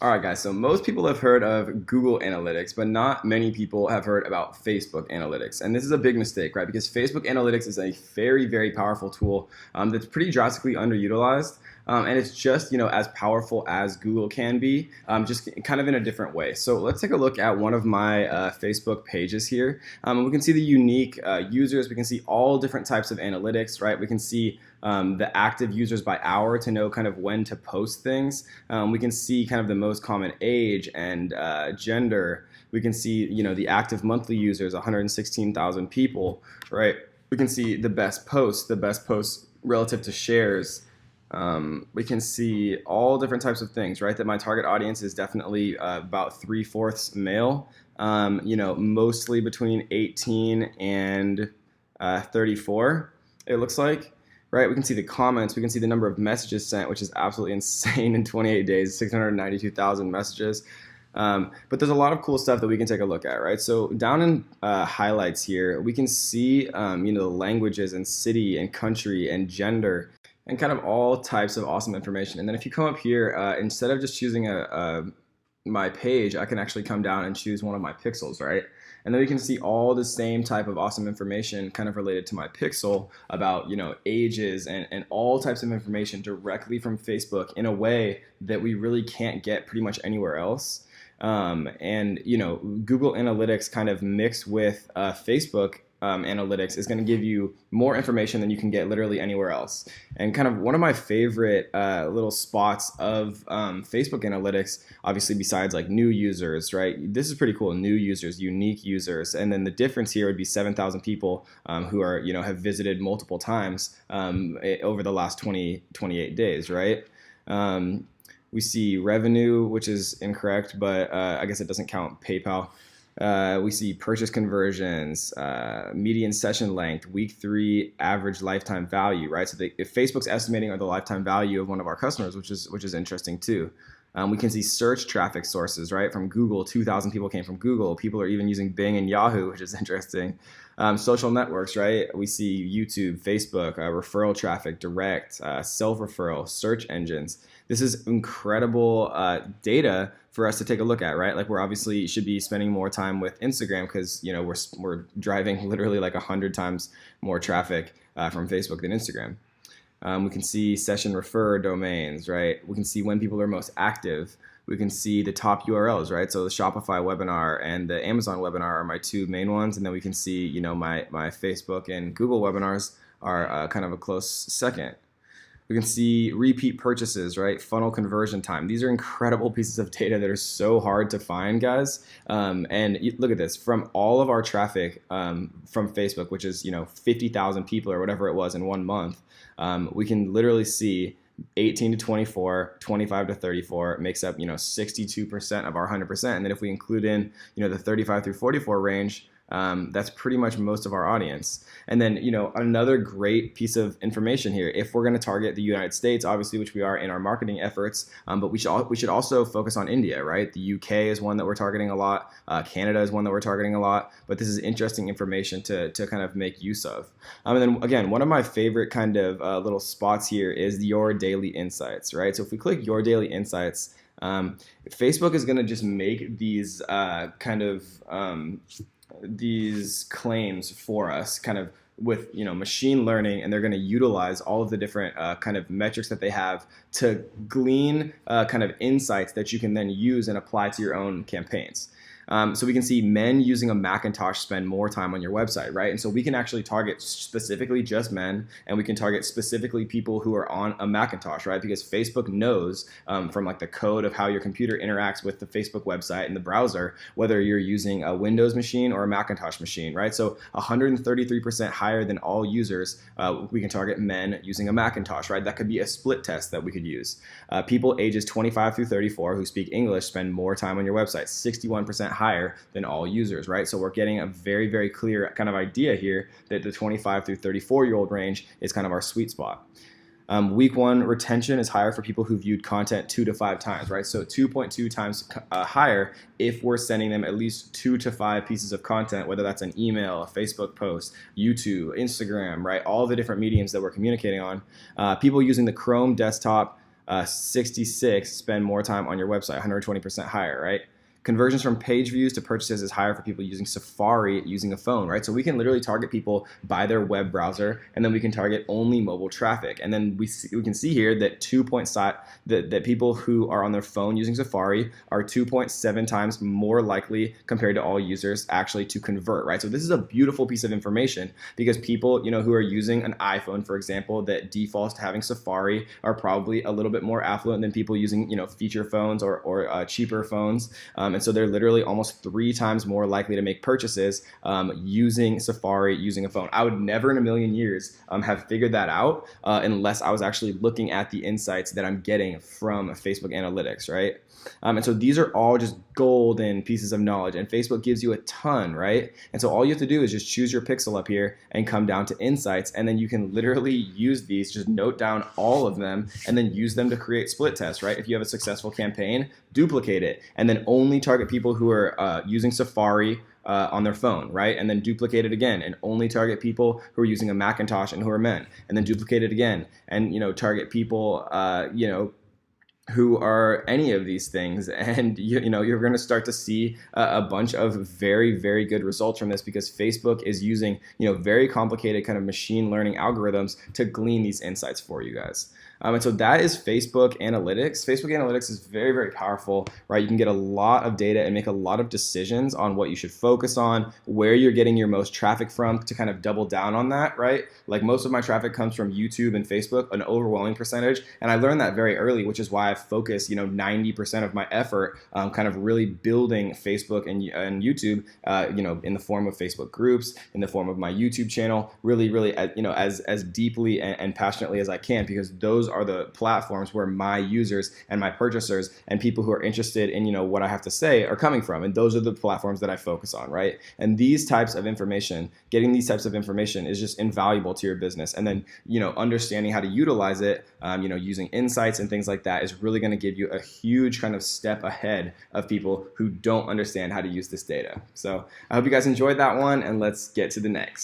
All right, guys. So most people have heard of Google Analytics, but not many people have heard about Facebook Analytics. And this is a big mistake, right? Because Facebook Analytics is a very, very powerful tool that's pretty drastically underutilized. And it's just, as powerful as Google can be, just kind of in a different way. So let's take a look at one of my Facebook pages here. We can see the unique users. We can see all different types of analytics, right? We can see the active users by hour to know kind of when to post things. We can see kind of the most common age and gender. We can see, the active monthly users, 116,000 people, right? We can see the best posts relative to shares. We can see all different types of things, right? That my target audience is definitely about 3/4 male, mostly between 18 and 34, it looks like. Right, we can see the comments, we can see the number of messages sent, which is absolutely insane in 28 days, 692,000 messages. But there's a lot of cool stuff that we can take a look at, right? So down in highlights here, we can see, the languages and city and country and gender and kind of all types of awesome information. And then if you come up here, instead of just choosing my page, I can actually come down and choose one of my pixels, right? And then we can see all the same type of awesome information kind of related to my pixel about, ages and all types of information directly from Facebook in a way that we really can't get pretty much anywhere else. Google Analytics kind of mixed with Facebook analytics is going to give you more information than you can get literally anywhere else. And kind of one of my favorite little spots of Facebook analytics, obviously besides like new users, right? This is pretty cool. New users, unique users, and then the difference here would be 7,000 people who are have visited multiple times over the last 28 days, right? We see revenue, which is incorrect, but I guess it doesn't count PayPal. We see purchase conversions, median session length, week 3 average lifetime value, right? So if Facebook's estimating the lifetime value of one of our customers, which is interesting too. We can see search traffic sources, right? From Google, 2,000 people came from Google. People are even using Bing and Yahoo, which is interesting. Social networks, right? We see YouTube, Facebook, referral traffic, direct, self-referral, search engines. This is incredible data for us to take a look at, right? Like we're obviously should be spending more time with Instagram because we're driving literally like 100 times more traffic from Facebook than Instagram. We can see session refer domains, right? We can see when people are most active. We can see the top URLs, right? So the Shopify webinar and the Amazon webinar are my two main ones, and then we can see, my Facebook and Google webinars are kind of a close second. We can see repeat purchases, right? Funnel conversion time. These are incredible pieces of data that are so hard to find, guys. And look at this. From all of our traffic from Facebook, which is 50,000 people or whatever it was in 1 month, we can literally see 18 to 24, 25 to 34 makes up 62% of our 100%. And then if we include in the 35 through 44 range, that's pretty much most of our audience. And then, another great piece of information here, if we're going to target the United States, obviously, which we are in our marketing efforts, but we should also focus on India, right? The UK is one that we're targeting a lot. Canada is one that we're targeting a lot. But this is interesting information to kind of make use of. And then, again, one of my favorite kind of little spots here is your daily insights, right? So if we click your daily insights, Facebook is going to just make these these claims for us kind of with machine learning, and they're going to utilize all of the different kind of metrics that they have to glean kind of insights that you can then use and apply to your own campaigns. So we can see men using a Macintosh spend more time on your website, right? And so we can actually target specifically just men, and we can target specifically people who are on a Macintosh, right? Because Facebook knows from like the code of how your computer interacts with the Facebook website and the browser, whether you're using a Windows machine or a Macintosh machine, right? So 133% higher than all users, we can target men using a Macintosh, right? That could be a split test that we could use. People ages 25 through 34 who speak English spend more time on your website, 61% higher than all users, right? So we're getting a very, very clear kind of idea here that the 25 through 34-year-old range is kind of our sweet spot. Week 1 retention is higher for people who viewed content 2 to 5 times, right? So 2.2 times higher if we're sending them at least 2 to 5 pieces of content, whether that's an email, a Facebook post, YouTube, Instagram, right? All the different mediums that we're communicating on. People using the Chrome desktop 66 spend more time on your website, 120% higher, right? Conversions from page views to purchases is higher for people using Safari using a phone, right? So we can literally target people by their web browser, and then we can target only mobile traffic. And then we can see here that that people who are on their phone using Safari are 2.7 times more likely compared to all users actually to convert, right? So this is a beautiful piece of information because people, who are using an iPhone, for example, that defaults to having Safari are probably a little bit more affluent than people using, feature phones or cheaper phones. And so they're literally almost 3 times more likely to make purchases using Safari, using a phone. I would never in a million years have figured that out unless I was actually looking at the insights that I'm getting from Facebook Analytics, right? And so these are all just golden pieces of knowledge, and Facebook gives you a ton, right? And so all you have to do is just choose your pixel up here and come down to insights, and then you can literally use these, just note down all of them, and then use them to create split tests, right? If you have a successful campaign, duplicate it, and then only target people who are using Safari on their phone, right? And then duplicate it again and only target people who are using a Macintosh and who are men, and then duplicate it again and, target people, who are any of these things, and you're going to start to see a bunch of very, very good results from this because Facebook is using very complicated kind of machine learning algorithms to glean these insights for you guys. And so that is Facebook Analytics. Facebook Analytics is very, very powerful, right? You can get a lot of data and make a lot of decisions on what you should focus on, where you're getting your most traffic from to kind of double down on that, right? Like most of my traffic comes from YouTube and Facebook, an overwhelming percentage. And I learned that very early, which is why I focus, 90% of my effort kind of really building Facebook and YouTube, in the form of Facebook groups, in the form of my YouTube channel, really, really, as deeply and passionately as I can, because those are the platforms where my users and my purchasers and people who are interested in what I have to say are coming from, and those are the platforms that I focus on, right? And these types of information, getting these types of information is just invaluable to your business, and then understanding how to utilize it, using insights and things like that is really going to give you a huge kind of step ahead of people who don't understand how to use this data. So I hope you guys enjoyed that one, and let's get to the next.